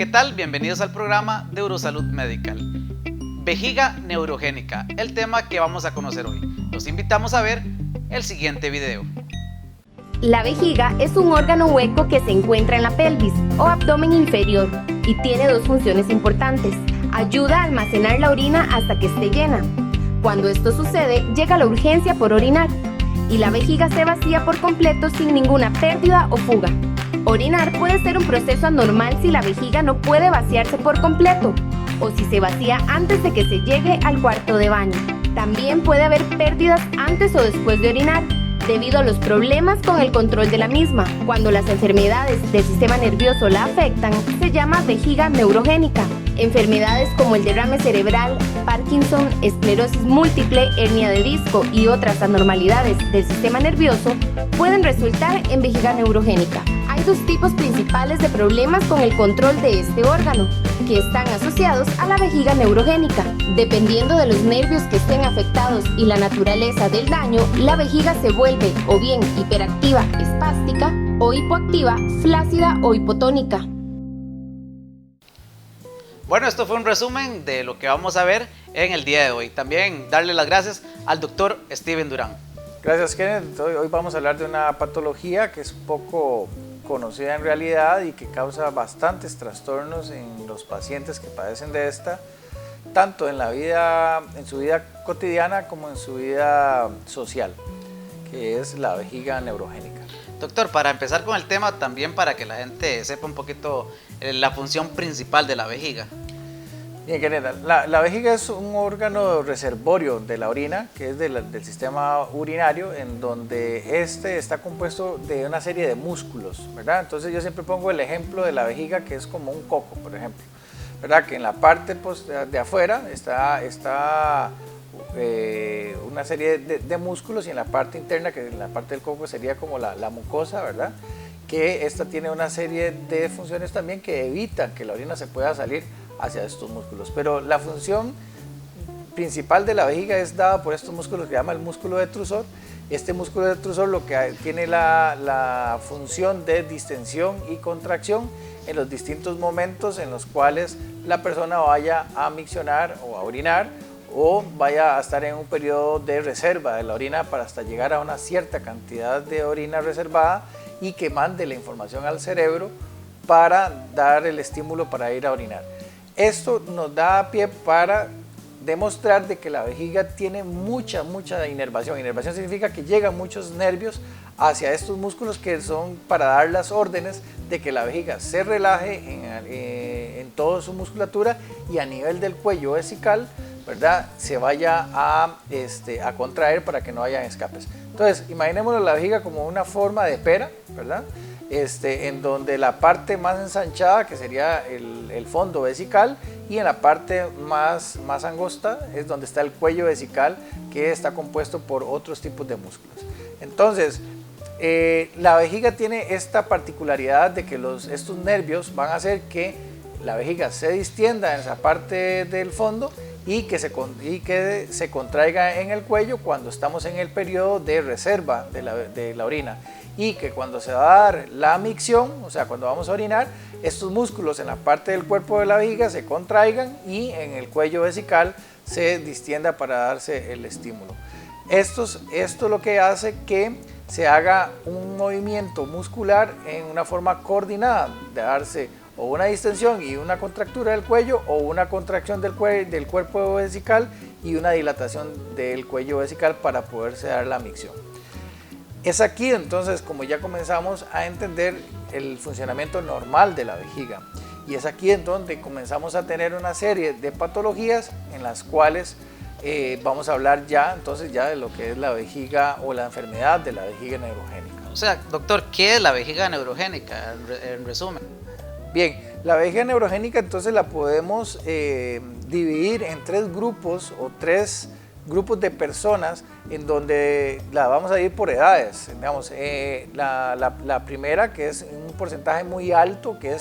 ¿qué tal? Bienvenidos al programa de Eurosalud Medical. Vejiga neurogénica, el tema que vamos a conocer hoy. Los invitamos a ver el siguiente video. La vejiga es un órgano hueco que se encuentra en la pelvis o abdomen inferior y tiene dos funciones importantes. Ayuda a almacenar la orina hasta que esté llena. Cuando esto sucede, llega la urgencia por orinar y la vejiga se vacía por completo sin ninguna pérdida o fuga. Orinar puede ser un proceso anormal si la vejiga no puede vaciarse por completo o si se vacía antes de que se llegue al cuarto de baño. También puede haber pérdidas antes o después de orinar, debido a los problemas con el control de la misma. Cuando las enfermedades del sistema nervioso la afectan, se llama vejiga neurogénica. Enfermedades como el derrame cerebral, Parkinson, esclerosis múltiple, hernia de disco y otras anormalidades del sistema nervioso pueden resultar en vejiga neurogénica. Hay dos tipos principales de problemas con el control de este órgano, que están asociados a la vejiga neurogénica. Dependiendo de los nervios que estén afectados y la naturaleza del daño, la vejiga se vuelve o bien hiperactiva, espástica, o hipoactiva, flácida o hipotónica. Bueno, esto fue un resumen de lo que vamos a ver en el día de hoy. También darle las gracias al doctor Steven Durán. Gracias, Kenneth. Hoy vamos a hablar de una patología que es poco conocida en realidad y que causa bastantes trastornos en los pacientes que padecen de esta, tanto en su vida cotidiana como en su vida social, que es la vejiga neurogénica. Doctor, para empezar con el tema, también para que la gente sepa un poquito la función principal de la vejiga. Bien, Kenneth, la vejiga es un órgano reservorio de la orina, que es del sistema urinario, en donde está compuesto de una serie de músculos, ¿verdad? Entonces yo siempre pongo el ejemplo de la vejiga, que es como un coco, por ejemplo, ¿verdad? Que en la parte de afuera está una serie de músculos, y en la parte interna, que en la parte del coco sería como la mucosa, ¿verdad? Que esta tiene una serie de funciones también que evitan que la orina se pueda salir hacia estos músculos. Pero la función principal de la vejiga es dada por estos músculos que se llama el músculo detrusor. Este músculo detrusor lo que tiene la función de distensión y contracción en los distintos momentos en los cuales la persona vaya a miccionar o a orinar, o vaya a estar en un periodo de reserva de la orina para hasta llegar a una cierta cantidad de orina reservada y que mande la información al cerebro para dar el estímulo para ir a orinar. Esto nos da pie para demostrar de que la vejiga tiene mucha inervación. Inervación significa que llegan muchos nervios hacia estos músculos que son para dar las órdenes de que la vejiga se relaje en toda su musculatura, y a nivel del cuello vesical, ¿verdad?, se vaya a contraer para que no haya escapes. Entonces, imaginémonos la vejiga como una forma de pera, ¿verdad?, en donde la parte más ensanchada, que sería el fondo vesical, y en la parte más angosta es donde está el cuello vesical, que está compuesto por otros tipos de músculos. Entonces, la vejiga tiene esta particularidad de que estos nervios van a hacer que la vejiga se distienda en esa parte del fondo y que se contraiga en el cuello cuando estamos en el periodo de reserva de la orina, y que cuando se va a dar la micción, o sea, cuando vamos a orinar, estos músculos en la parte del cuerpo de la vejiga se contraigan y en el cuello vesical se distienda para darse el estímulo. Esto lo que hace que se haga un movimiento muscular en una forma coordinada, de darse o una distensión y una contractura del cuello, o una contracción del cuerpo vesical y una dilatación del cuello vesical para poderse dar la micción. Es aquí entonces como ya comenzamos a entender el funcionamiento normal de la vejiga, y es aquí en donde comenzamos a tener una serie de patologías en las cuales vamos a hablar ya de lo que es la vejiga o la enfermedad de la vejiga neurogénica. O sea, doctor, ¿qué es la vejiga neurogénica en resumen? Bien, la vejiga neurogénica entonces la podemos dividir en tres grupos de personas, en donde la vamos a dividir por edades. Digamos, la primera, que es un porcentaje muy alto, que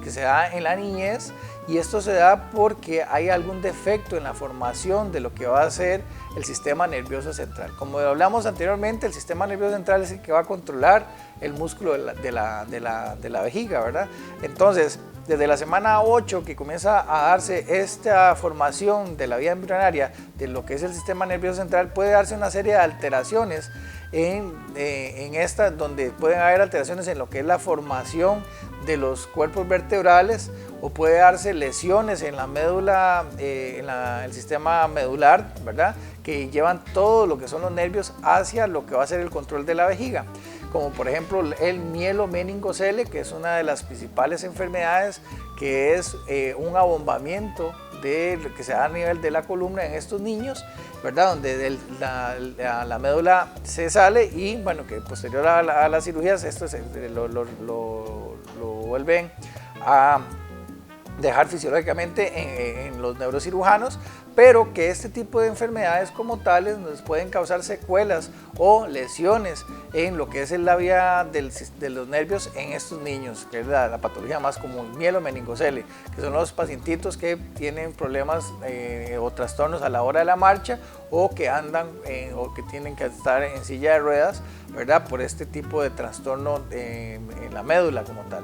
se da en la niñez, y esto se da porque hay algún defecto en la formación de lo que va a ser el sistema nervioso central. Como hablamos anteriormente, el sistema nervioso central es el que va a controlar el músculo de la vejiga, ¿verdad? Entonces, desde la semana 8 que comienza a darse esta formación de la vía embrionaria de lo que es el sistema nervioso central, puede darse una serie de alteraciones en esta, donde pueden haber alteraciones en lo que es la formación de los cuerpos vertebrales, o puede darse lesiones en la médula, el sistema medular, ¿verdad?, que llevan todo lo que son los nervios hacia lo que va a ser el control de la vejiga, como por ejemplo el mielomeningocele, que es una de las principales enfermedades, que es un abombamiento que se da a nivel de la columna en estos niños, ¿verdad?, donde la médula se sale y bueno, que posterior a las cirugías esto lo vuelven a dejar fisiológicamente en los neurocirujanos, pero que este tipo de enfermedades como tales nos pueden causar secuelas o lesiones en lo que es la vía de los nervios en estos niños, que es la patología más común, mielomeningocele, que son los pacientitos que tienen problemas o trastornos a la hora de la marcha, o que andan o que tienen que estar en silla de ruedas, ¿verdad?, por este tipo de trastorno en la médula como tal.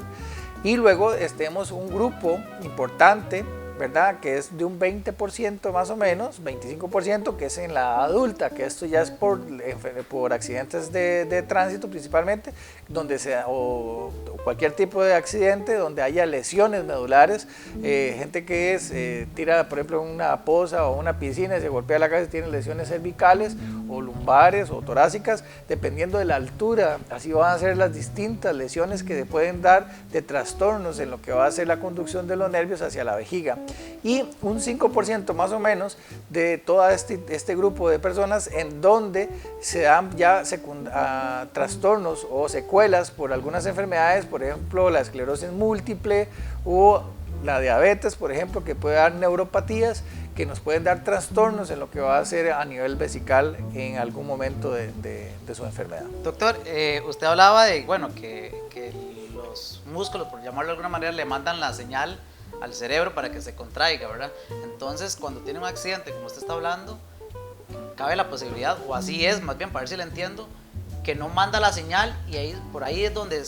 Y luego tenemos un grupo importante, ¿verdad?, que es de un 20% más o menos, 25%, que es en la adulta, que esto ya es por accidentes de tránsito principalmente, donde o cualquier tipo de accidente donde haya lesiones medulares, gente que tira por ejemplo en una poza o una piscina y se golpea la cabeza y tiene lesiones cervicales o lumbares o torácicas, dependiendo de la altura, así van a ser las distintas lesiones que se pueden dar de trastornos en lo que va a ser la conducción de los nervios hacia la vejiga. Y un 5% más o menos de todo este grupo de personas en donde se dan ya trastornos o secuelas por algunas enfermedades, por ejemplo la esclerosis múltiple o la diabetes, por ejemplo, que puede dar neuropatías que nos pueden dar trastornos en lo que va a ser a nivel vesical en algún momento de su enfermedad. Doctor, usted hablaba de, bueno, que los músculos, por llamarlo de alguna manera, le mandan la señal al cerebro para que se contraiga, ¿verdad? Entonces, cuando tiene un accidente, como usted está hablando, cabe la posibilidad, o así es, más bien, para ver si la entiendo, que no manda la señal y por ahí es donde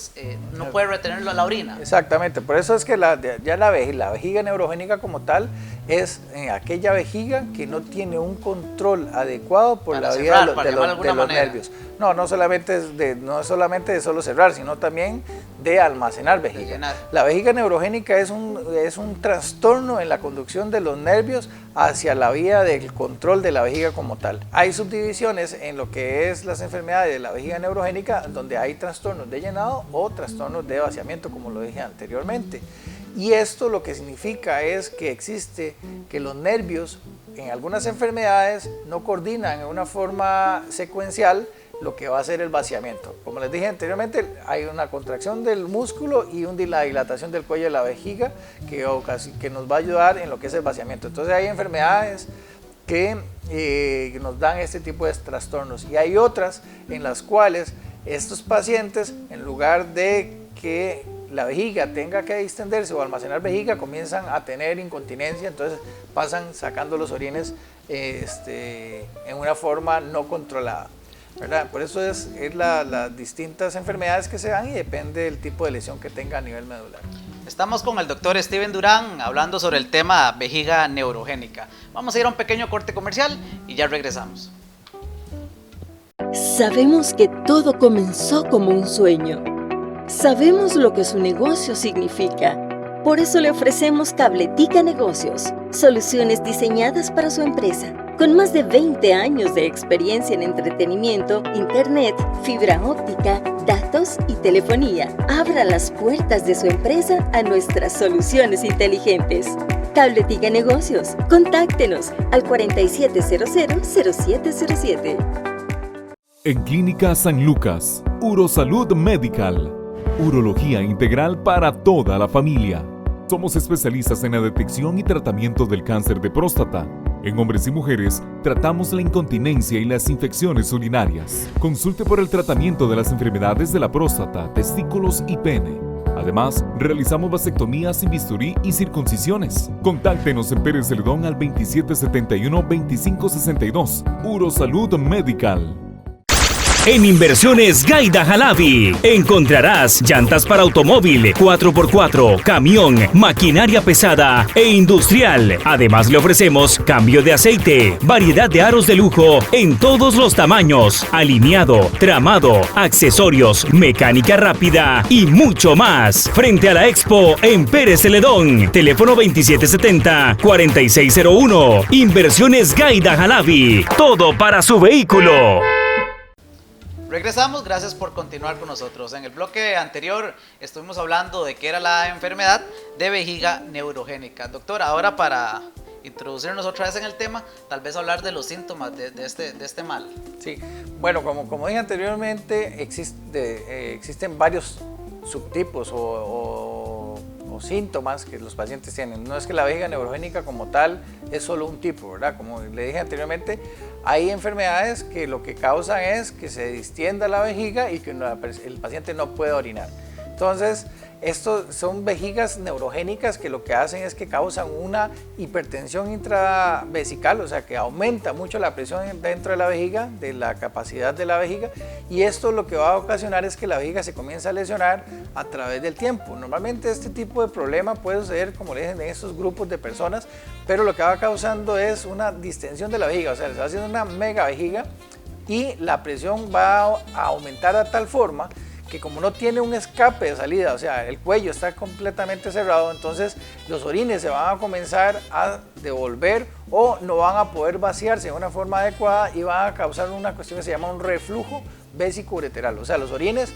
no puede retenerlo a la orina. Exactamente, por eso es que la vejiga neurogénica como tal es aquella vejiga que no tiene un control adecuado por la vía de los nervios. No solamente de solo cerrar, sino también de almacenar vejiga. La vejiga neurogénica es un trastorno en la conducción de los nervios hacia la vía del control de la vejiga como tal. Hay subdivisiones en lo que es las enfermedades de la vejiga neurogénica, donde hay trastornos de llenado o trastornos de vaciamiento, como lo dije anteriormente. Y esto lo que significa es que existe que los nervios en algunas enfermedades no coordinan en una forma secuencial lo que va a ser el vaciamiento. Como les dije anteriormente, hay una contracción del músculo y la dilatación del cuello de la vejiga que nos va a ayudar en lo que es el vaciamiento. Entonces hay enfermedades que nos dan este tipo de trastornos, y hay otras en las cuales estos pacientes, en lugar de que la vejiga tenga que distenderse o almacenar vejiga, comienzan a tener incontinencia, entonces pasan sacando los orines en una forma no controlada, ¿verdad? Por eso es las distintas enfermedades que se dan y depende del tipo de lesión que tenga a nivel medular. Estamos con el doctor Steven Durán hablando sobre el tema vejiga neurogénica. Vamos a ir a un pequeño corte comercial y ya regresamos. Sabemos que todo comenzó como un sueño. Sabemos lo que su negocio significa. Por eso le ofrecemos Cabletica Negocios, soluciones diseñadas para su empresa. Con más de 20 años de experiencia en entretenimiento, internet, fibra óptica, datos y telefonía, abra las puertas de su empresa a nuestras soluciones inteligentes. Cabletica Negocios. Contáctenos al 4700-0707. En Clínica San Lucas, Urosalud Medical. Urología integral para toda la familia. Somos especialistas en la detección y tratamiento del cáncer de próstata. En hombres y mujeres, tratamos la incontinencia y las infecciones urinarias. Consulte por el tratamiento de las enfermedades de la próstata, testículos y pene. Además, realizamos vasectomías sin bisturí y circuncisiones. Contáctenos en Pérez Celedón al 2771-2562. Urosalud Medical. En Inversiones Gaida Jalavi encontrarás llantas para automóvil, 4x4, camión, maquinaria pesada e industrial. Además le ofrecemos cambio de aceite, variedad de aros de lujo en todos los tamaños, alineado, tramado, accesorios, mecánica rápida y mucho más. Frente a la Expo en Pérez Celedón, teléfono 2770-4601. Inversiones Gaida Jalavi, todo para su vehículo. Regresamos, gracias por continuar con nosotros. En el bloque anterior estuvimos hablando de qué era la enfermedad de vejiga neurogénica. Doctor, ahora para introducirnos otra vez en el tema, tal vez hablar de los síntomas de este mal. Sí, bueno, como dije anteriormente, existen varios subtipos o síntomas que los pacientes tienen. No es que la vejiga neurogénica como tal es solo un tipo, ¿verdad? Como le dije anteriormente, hay enfermedades que lo que causan es que se distienda la vejiga y que el paciente no puede orinar. Entonces, estos son vejigas neurogénicas que lo que hacen es que causan una hipertensión intravesical, o sea que aumenta mucho la presión dentro de la vejiga, de la capacidad de la vejiga, y esto lo que va a ocasionar es que la vejiga se comienza a lesionar a través del tiempo. Normalmente este tipo de problema puede suceder, como le dije, en estos grupos de personas, pero lo que va causando es una distensión de la vejiga, o sea, se va haciendo una mega vejiga y la presión va a aumentar a tal forma que como no tiene un escape de salida, o sea, el cuello está completamente cerrado, entonces los orines se van a comenzar a devolver o no van a poder vaciarse de una forma adecuada y van a causar una cuestión que se llama un reflujo vesicoureteral, o sea, los orines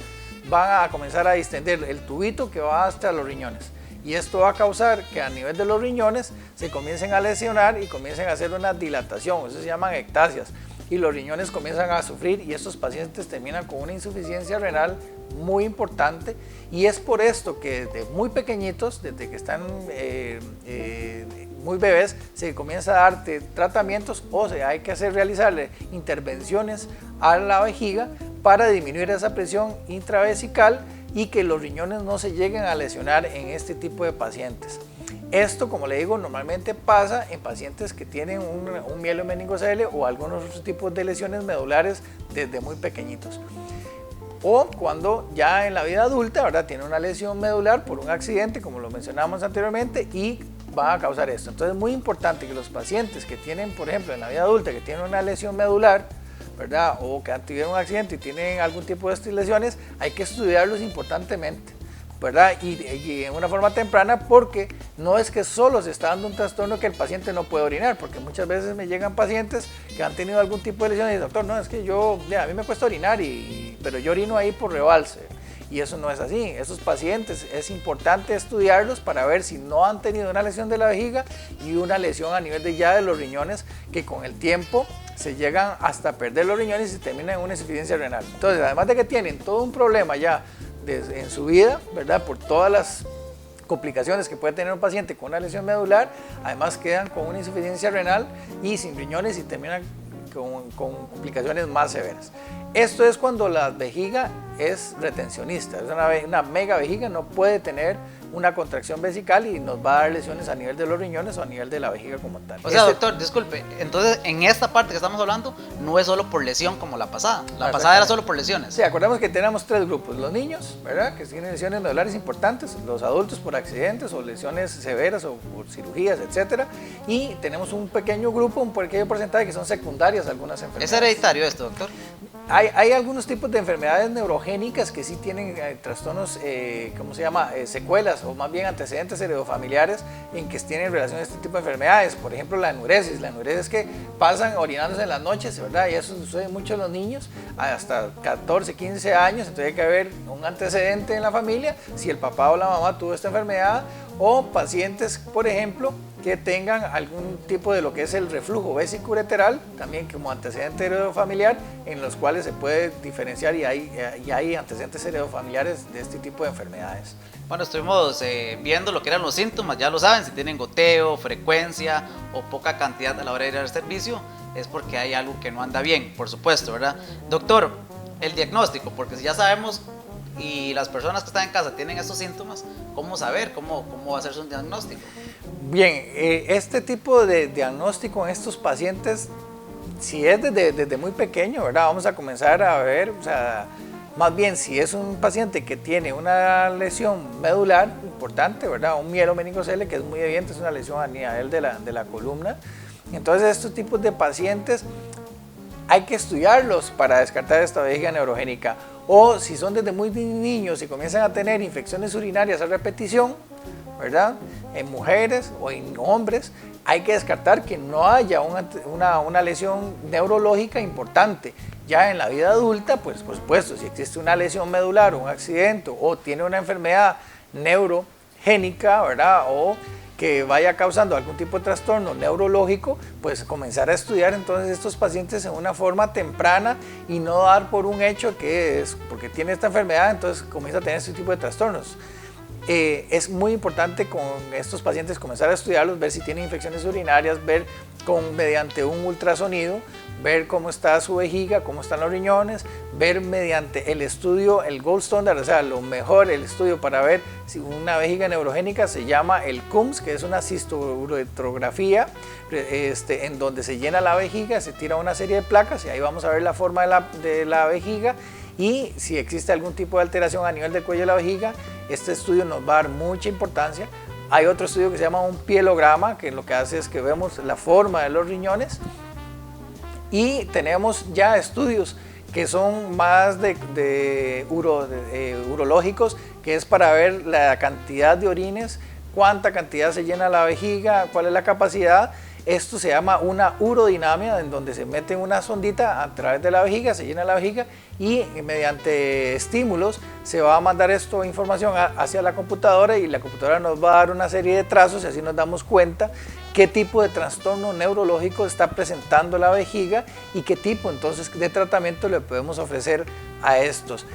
van a comenzar a distender el tubito que va hasta los riñones. Y esto va a causar que a nivel de los riñones se comiencen a lesionar y comiencen a hacer una dilatación, eso se llaman ectasias, y los riñones comienzan a sufrir y estos pacientes terminan con una insuficiencia renal muy importante, y es por esto que desde muy pequeñitos, desde que están muy bebés, se comienza a dar tratamientos o sea, hay que realizarle intervenciones a la vejiga para disminuir esa presión intravesical y que los riñones no se lleguen a lesionar en este tipo de pacientes. Esto, como le digo, normalmente pasa en pacientes que tienen un mielio meningocele o algunos otros tipos de lesiones medulares desde muy pequeñitos. O cuando ya en la vida adulta, ¿verdad?, tiene una lesión medular por un accidente, como lo mencionamos anteriormente, y va a causar esto. Entonces es muy importante que los pacientes que tienen, por ejemplo, en la vida adulta, que tienen una lesión medular, ¿verdad?, o que han tenido un accidente y tienen algún tipo de estas lesiones, hay que estudiarlos importantemente, ¿verdad? Y en una forma temprana, porque no es que solo se está dando un trastorno que el paciente no puede orinar, porque muchas veces me llegan pacientes que han tenido algún tipo de lesión y dicen, doctor, no, es que a mí me cuesta orinar, pero yo orino ahí por rebalse. Y eso no es así. Esos pacientes es importante estudiarlos para ver si no han tenido una lesión de la vejiga y una lesión a nivel de los riñones, que con el tiempo se llegan hasta perder los riñones y se termina en una insuficiencia renal. Entonces, además de que tienen todo un problema ya en su vida, ¿verdad?, por todas las complicaciones que puede tener un paciente con una lesión medular, además quedan con una insuficiencia renal y sin riñones y terminan con complicaciones más severas. Esto es cuando la vejiga es retencionista, es una mega vejiga, no puede tener una contracción vesical y nos va a dar lesiones a nivel de los riñones o a nivel de la vejiga como tal. O sea, doctor, disculpe, entonces en esta parte que estamos hablando no es solo por lesión como la pasada. La pasada era solo por lesiones. Sí, acordemos que tenemos tres grupos: los niños, ¿verdad?, que tienen lesiones medulares importantes; los adultos por accidentes o lesiones severas o por cirugías, etcétera, y tenemos un pequeño grupo, un pequeño porcentaje que son secundarias a algunas enfermedades. ¿Es hereditario esto, doctor? Hay algunos tipos de enfermedades neurogénicas que sí tienen trastornos, ¿cómo se llama?, secuelas o más bien antecedentes heredofamiliares en que tienen relación a este tipo de enfermedades. Por ejemplo, la enuresis. La enuresis es que pasan orinándose en las noches, ¿verdad? Y eso sucede mucho en los niños hasta 14, 15 años. Entonces hay que haber un antecedente en la familia si el papá o la mamá tuvo esta enfermedad, o pacientes, por ejemplo, que tengan algún tipo de lo que es el reflujo vesicoureteral, también como antecedente heredofamiliar, en los cuales se puede diferenciar y hay antecedentes heredofamiliares de este tipo de enfermedades. Bueno, estuvimos viendo lo que eran los síntomas, ya lo saben, si tienen goteo, frecuencia o poca cantidad a la hora de ir al servicio, es porque hay algo que no anda bien, por supuesto, ¿verdad? Doctor, el diagnóstico, porque si ya sabemos y las personas que están en casa tienen estos síntomas, ¿cómo saber? ¿Cómo hacerse un diagnóstico? Bien, este tipo de diagnóstico en estos pacientes si es desde muy pequeño, ¿verdad? Vamos a comenzar a ver, o sea, más bien si es un paciente que tiene una lesión medular importante, ¿verdad? Un mielomeningocele, que es muy evidente, es una lesión a nivel de la columna. Entonces estos tipos de pacientes hay que estudiarlos para descartar esta vejiga neurogénica. O si son desde muy niños y comienzan a tener infecciones urinarias a repetición, ¿verdad? En mujeres o en hombres, hay que descartar que no haya una lesión neurológica importante. Ya en la vida adulta, pues por supuesto, si existe una lesión medular o un accidente o tiene una enfermedad neurogénica, ¿verdad? O que vaya causando algún tipo de trastorno neurológico, pues comenzar a estudiar entonces estos pacientes en una forma temprana y no dar por un hecho que es porque tiene esta enfermedad, entonces comienza a tener este tipo de trastornos. Es muy importante con estos pacientes comenzar a estudiarlos, ver si tienen infecciones urinarias, ver mediante un ultrasonido, ver cómo está su vejiga, cómo están los riñones, ver mediante el estudio, el gold standard, o sea, lo mejor, el estudio para ver si una vejiga neurogénica se llama el CUMS, que es una cistourografía, en donde se llena la vejiga, se tira una serie de placas y ahí vamos a ver la forma de la vejiga y si existe algún tipo de alteración a nivel del cuello de la vejiga. Este estudio nos va a dar mucha importancia. Hay otro estudio que se llama un pielograma, que lo que hace es que vemos la forma de los riñones. Y tenemos ya estudios que son más urológicos, que es para ver la cantidad de orines, cuánta cantidad se llena la vejiga, cuál es la capacidad. Esto se llama una urodinamia, en donde se mete una sondita a través de la vejiga, se llena la vejiga y mediante estímulos se va a mandar esto información hacia la computadora y la computadora nos va a dar una serie de trazos y así nos damos cuenta qué tipo de trastorno neurológico está presentando la vejiga y qué tipo entonces de tratamiento le podemos ofrecer a estos.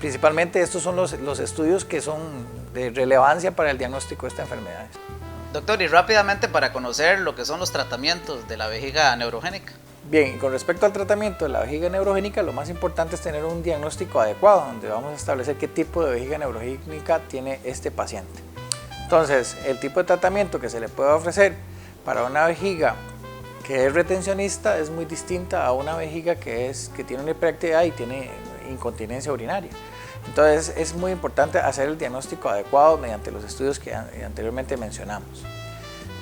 Principalmente estos son los estudios que son de relevancia para el diagnóstico de esta enfermedad. Doctor, y rápidamente para conocer lo que son los tratamientos de la vejiga neurogénica. Bien, con respecto al tratamiento de la vejiga neurogénica, lo más importante es tener un diagnóstico adecuado, donde vamos a establecer qué tipo de vejiga neurogénica tiene este paciente. Entonces, el tipo de tratamiento que se le puede ofrecer para una vejiga que es retencionista es muy distinta a una vejiga que tiene una hiperactividad y tiene incontinencia urinaria. Entonces es muy importante hacer el diagnóstico adecuado mediante los estudios que anteriormente mencionamos.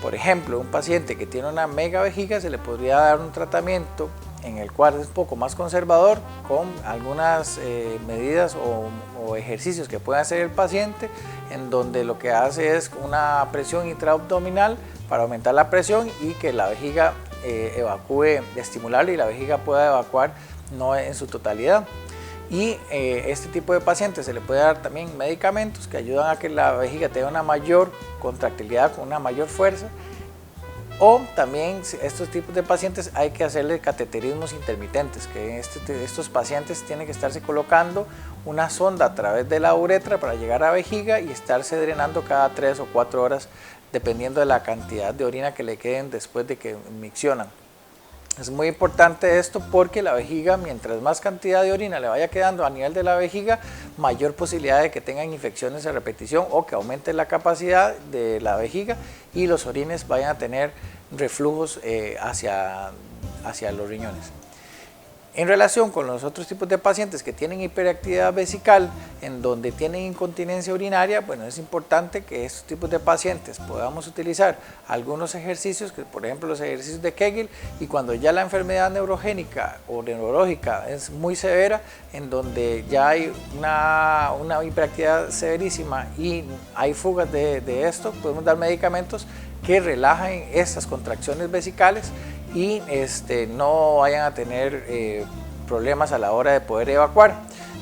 Por ejemplo, un paciente que tiene una megavejiga se le podría dar un tratamiento en el cual es un poco más conservador con algunas medidas o ejercicios que puede hacer el paciente, en donde lo que hace es una presión intraabdominal para aumentar la presión y que la vejiga evacúe, estimularla y la vejiga pueda evacuar no en su totalidad. Y este tipo de pacientes se le puede dar también medicamentos que ayudan a que la vejiga tenga una mayor contractilidad con una mayor fuerza. O también estos tipos de pacientes hay que hacerle cateterismos intermitentes, que estos pacientes tienen que estarse colocando una sonda a través de la uretra para llegar a la vejiga y estarse drenando cada 3 o 4 horas dependiendo de la cantidad de orina que le queden después de que miccionan. Es muy importante esto porque la vejiga, mientras más cantidad de orina le vaya quedando a nivel de la vejiga, mayor posibilidad de que tengan infecciones a repetición o que aumente la capacidad de la vejiga y los orines vayan a tener reflujos hacia los riñones. En relación con los otros tipos de pacientes que tienen hiperactividad vesical, en donde tienen incontinencia urinaria, bueno, es importante que estos tipos de pacientes podamos utilizar algunos ejercicios, que por ejemplo los ejercicios de Kegel, y cuando ya la enfermedad neurogénica o neurológica es muy severa, en donde ya hay una hiperactividad severísima y hay fugas de esto, podemos dar medicamentos que relajen esas contracciones vesicales y no vayan a tener problemas a la hora de poder evacuar.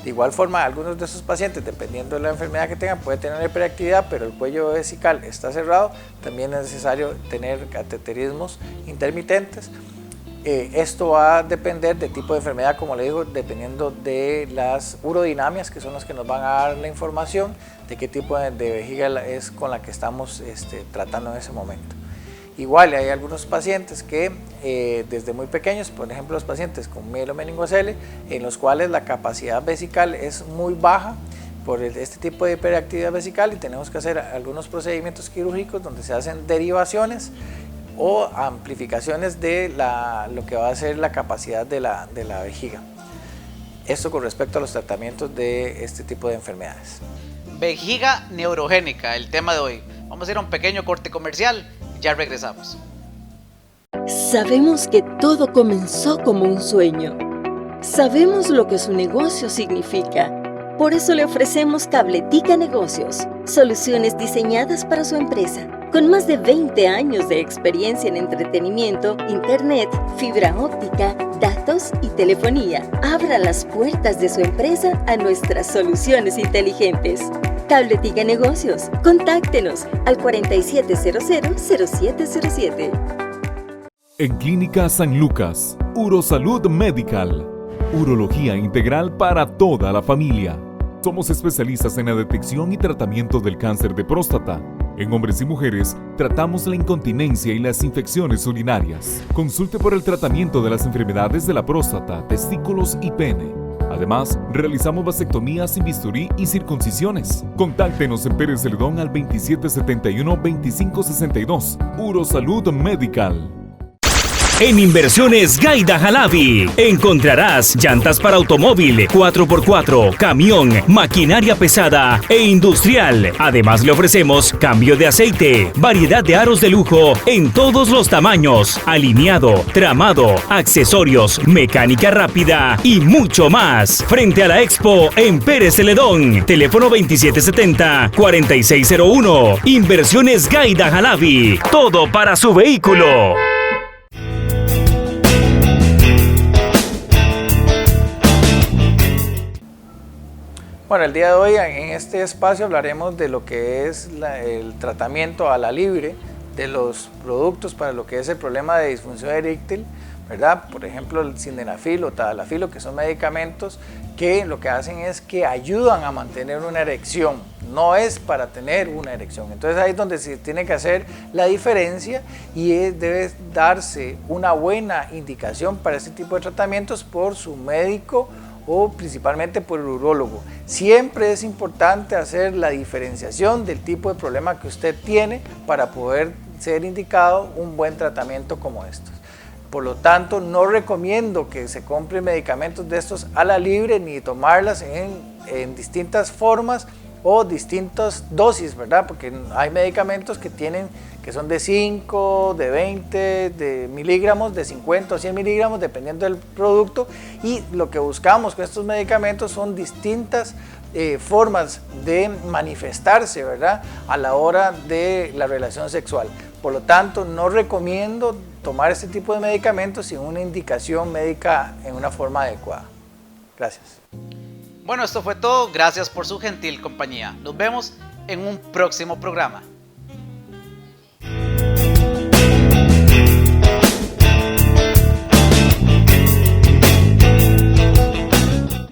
De igual forma, algunos de esos pacientes, dependiendo de la enfermedad que tengan, puede tener hiperactividad, pero el cuello vesical está cerrado, también es necesario tener cateterismos intermitentes. Esto va a depender del tipo de enfermedad, como le digo, dependiendo de las urodinamias, que son las que nos van a dar la información de qué tipo de vejiga es con la que estamos tratando en ese momento. Igual hay algunos pacientes que desde muy pequeños, por ejemplo los pacientes con mielomeningocele, en los cuales la capacidad vesical es muy baja por este tipo de hiperactividad vesical y tenemos que hacer algunos procedimientos quirúrgicos donde se hacen derivaciones o amplificaciones de lo que va a ser la capacidad de la vejiga. Esto con respecto a los tratamientos de este tipo de enfermedades. Vejiga neurogénica, el tema de hoy. Vamos a ir a un pequeño corte comercial, ya regresamos. Sabemos que todo comenzó como un sueño. Sabemos lo que su negocio significa. Por eso le ofrecemos Cabletica Negocios, soluciones diseñadas para su empresa. Con más de 20 años de experiencia en entretenimiento, internet, fibra óptica, datos y telefonía, abra las puertas de su empresa a nuestras soluciones inteligentes. Cabletica Negocios, contáctenos al 4700-0707. En Clínica San Lucas, Urosalud Medical, urología integral para toda la familia. Somos especialistas en la detección y tratamiento del cáncer de próstata. En hombres y mujeres, tratamos la incontinencia y las infecciones urinarias. Consulte por el tratamiento de las enfermedades de la próstata, testículos y pene. Además, realizamos vasectomías sin bisturí y circuncisiones. Contáctenos en Pérez Celedón al 2771-2562. Urosalud Medical. En Inversiones Gaida Jalavi encontrarás llantas para automóvil, 4x4, camión, maquinaria pesada e industrial. Además le ofrecemos cambio de aceite, variedad de aros de lujo en todos los tamaños, alineado, tramado, accesorios, mecánica rápida y mucho más. Frente a la Expo en Pérez Celedón, teléfono 2770-4601. Inversiones Gaida Jalavi, todo para su vehículo. Bueno, el día de hoy en este espacio hablaremos de lo que es el tratamiento a la libre de los productos para lo que es el problema de disfunción eréctil, ¿verdad? Por ejemplo, el sildenafil o tadalafil, que son medicamentos que lo que hacen es que ayudan a mantener una erección, no es para tener una erección. Entonces ahí es donde se tiene que hacer la diferencia y debe darse una buena indicación para este tipo de tratamientos por su médico o principalmente por el urólogo. Siempre es importante hacer la diferenciación del tipo de problema que usted tiene para poder ser indicado un buen tratamiento como estos. Por lo tanto, no recomiendo que se compren medicamentos de estos a la libre ni tomarlas en distintas formas o distintas dosis, ¿verdad? Porque hay medicamentos que son de 5, de 20, de miligramos, de 50 o 100 miligramos, dependiendo del producto, y lo que buscamos con estos medicamentos son distintas formas de manifestarse, ¿verdad?, a la hora de la relación sexual. Por lo tanto, no recomiendo tomar este tipo de medicamentos sin una indicación médica en una forma adecuada. Gracias. Bueno, esto fue todo. Gracias por su gentil compañía. Nos vemos en un próximo programa.